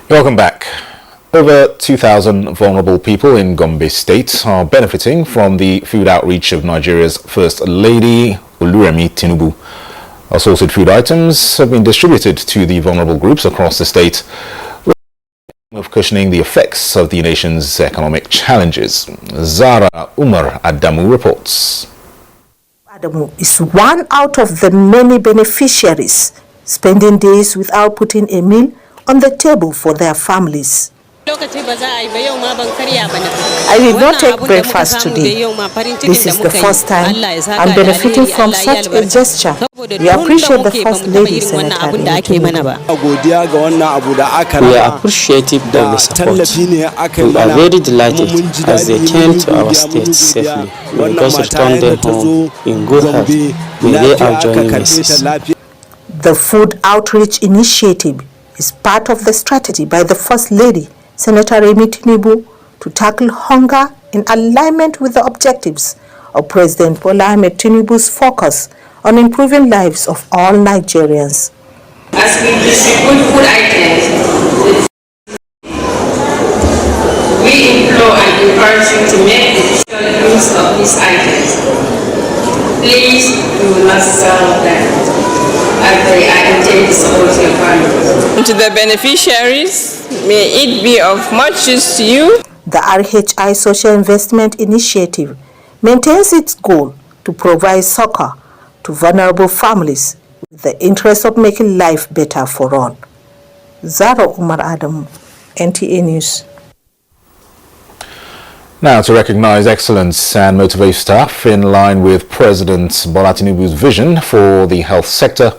Welcome back. Over 2,000 vulnerable people in Gombe State are benefiting from the food outreach of Nigeria's First Lady, Oluremi Tinubu. Assorted food items have been distributed to the vulnerable groups across the state, with the aim of cushioning the effects of the nation's economic challenges. Zara Umar Adamu reports. Adamu is one out of the many beneficiaries spending days without putting a meal on the table for their families. I did not take breakfast today. This is the first time I'm benefiting from such a gesture. We appreciate the First Lady, Senator. We are appreciative of the support. We are very delighted as they came to our state safely. We will also return them home in good health. May they have joining mercies. The Food Outreach Initiative is part of the strategy by the First Lady, Senator Remi Tinubu, to tackle hunger in alignment with the objectives of President Bola Ahmed Tinubu's focus on improving lives of all Nigerians. As we distribute food items, we implore and encourage you to make the use of these items. Please do not sell them, as they are intended to support your families. To the beneficiaries, may it be of much use to you. The RHI Social Investment Initiative maintains its goal to provide succor to vulnerable families with the interest of making life better for all. Zara Umar Adam, NTA News. Now, to recognize excellence and motivate staff in line with President Bola Tinubu's vision for the health sector,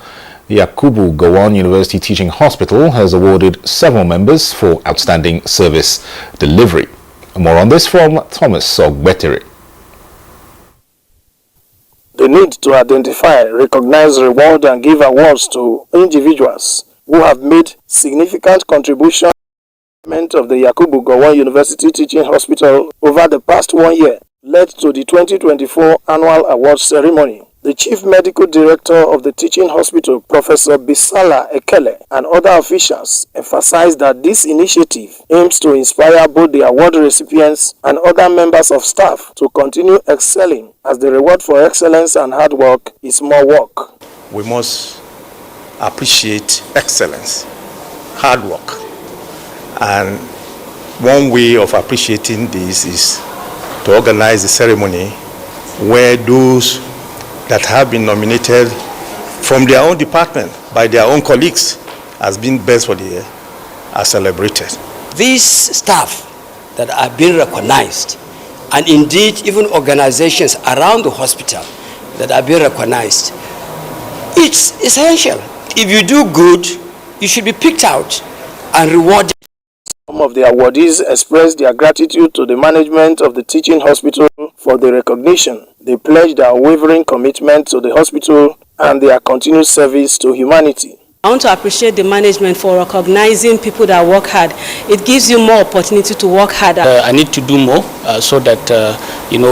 the Yakubu Gowon University Teaching Hospital has awarded several members for outstanding service delivery. More on this from Thomas Ogbetere. The need to identify, recognize, reward and give awards to individuals who have made significant contributions of the Yakubu Gowon University Teaching Hospital over the past 1 year led to the 2024 annual awards ceremony. The Chief Medical Director of the Teaching Hospital, Professor Bisala Ekele, and other officials emphasized that this initiative aims to inspire both the award recipients and other members of staff to continue excelling, as the reward for excellence and hard work is more work. We must appreciate excellence, hard work. And one way of appreciating this is to organize a ceremony where those that have been nominated from their own department by their own colleagues as being best for the year are celebrated. These staff that are being recognized, and indeed even organizations around the hospital that are being recognized, it's essential. If you do good, you should be picked out and rewarded. Some of the awardees expressed their gratitude to the management of the teaching hospital for the recognition. They pledged their unwavering commitment to the hospital and their continued service to humanity. I want to appreciate the management for recognizing people that work hard. It gives you more opportunity to work harder. I need to do more so that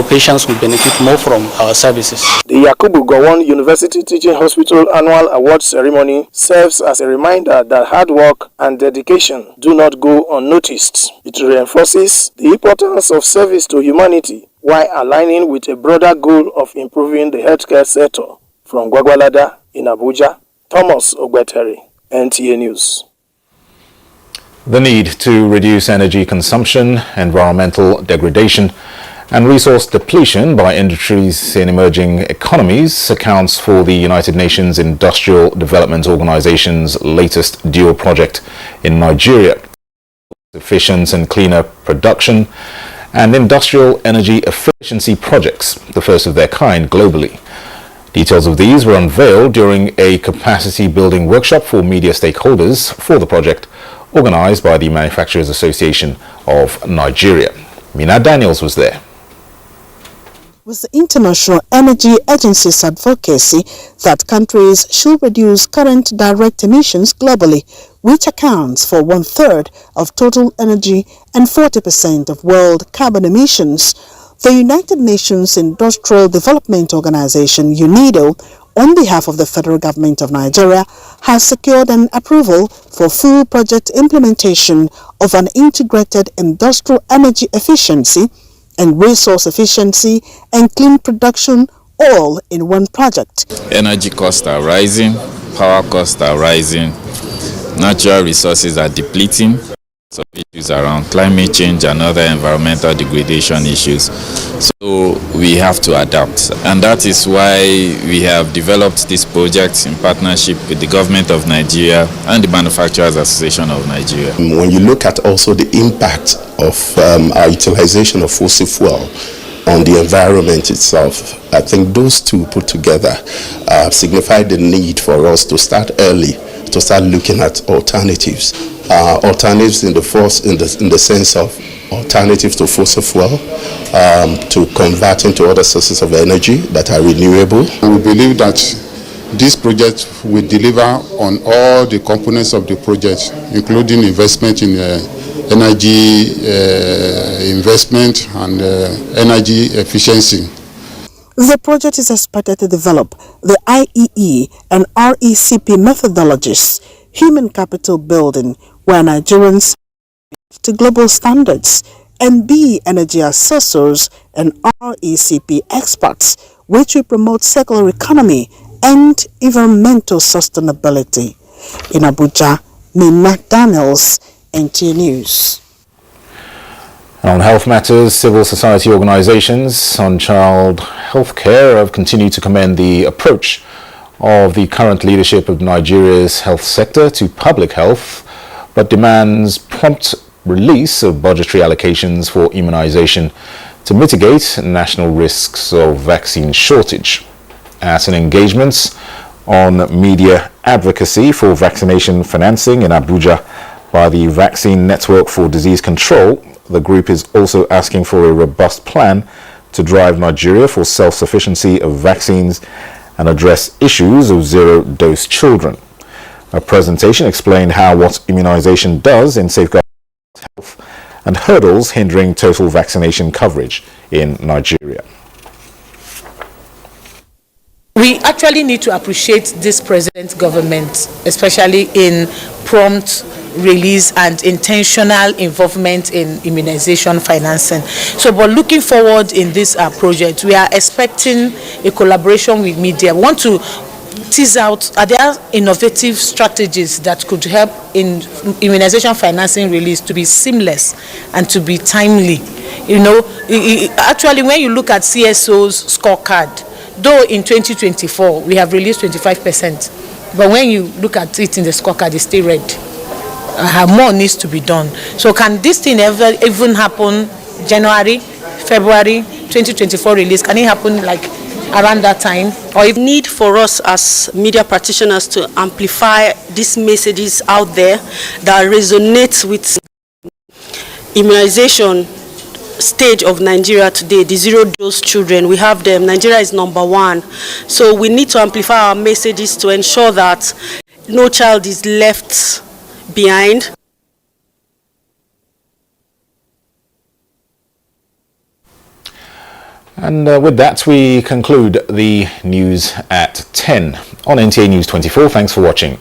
patients will benefit more from our services. The Yakubu Gowon University Teaching Hospital annual award ceremony serves as a reminder that hard work and dedication do not go unnoticed. It reinforces the importance of service to humanity while aligning with a broader goal of improving the healthcare sector. From Gwagwalada in Abuja, Thomas Ogbetere, NTA News. The need to reduce energy consumption, environmental degradation and resource depletion by industries in emerging economies accounts for the United Nations Industrial Development Organization's latest dual project in Nigeria. Efficient and cleaner production and industrial energy efficiency projects, the first of their kind globally. Details of these were unveiled during a capacity building workshop for media stakeholders for the project organized by the Manufacturers Association of Nigeria. Mina Daniels was there. With the International Energy Agency's advocacy that countries should reduce current direct emissions globally, which accounts for 1/3 of total energy and 40% of world carbon emissions, the United Nations Industrial Development Organization, UNIDO, on behalf of the federal government of Nigeria, has secured an approval for full project implementation of an integrated industrial energy efficiency and resource efficiency and clean production all in one project. Energy costs are rising, power costs are rising, natural resources are depleting. So issues around climate change and other environmental degradation issues. So we have to adapt, and that is why we have developed this project in partnership with the government of Nigeria and the Manufacturers Association of Nigeria. When you look at also the impact of our utilization of fossil fuel on the environment itself, I think those two put together signify the need for us to start early, to start looking at alternatives. Alternatives in the sense of alternatives to fossil fuel, to convert into other sources of energy that are renewable. We believe that this project will deliver on all the components of the project, including investment in energy investment and energy efficiency. The project is expected to develop the IEE and RECP methodologies, human capital building, where Nigerians to global standards, and be energy assessors and RECP experts, which will promote circular economy and environmental sustainability. In Abuja, Nina Daniels, NTA News. On health matters, civil society organizations on child health care have continued to commend the approach of the current leadership of Nigeria's health sector to public health, but demands prompt release of budgetary allocations for immunization to mitigate national risks of vaccine shortage. At an engagement on media advocacy for vaccination financing in Abuja by the Vaccine Network for Disease Control, the group is also asking for a robust plan to drive Nigeria for self-sufficiency of vaccines and address issues of zero-dose children. A presentation explained what immunization does in safeguarding health and hurdles hindering total vaccination coverage in Nigeria. We actually need to appreciate this present government, especially in prompt release and intentional involvement in immunization financing. So, but looking forward in this project, we are expecting a collaboration with media. We want to tease out, are there innovative strategies that could help in immunization financing release to be seamless and to be timely? You know, actually when you look at CSO's scorecard, though in 2024 we have released 25%, but when you look at it in the scorecard, it's still red. More needs to be done. So can this thing ever even happen January, February 2024 release? Can it happen like around that time? Or if need for us as media practitioners to amplify these messages out there that resonate with immunization stage of Nigeria today, the zero-dose children, we have them. Nigeria is #1. So we need to amplify our messages to ensure that no child is left behind. And with that, we conclude the news at 10 on NTA News 24. Thanks for watching.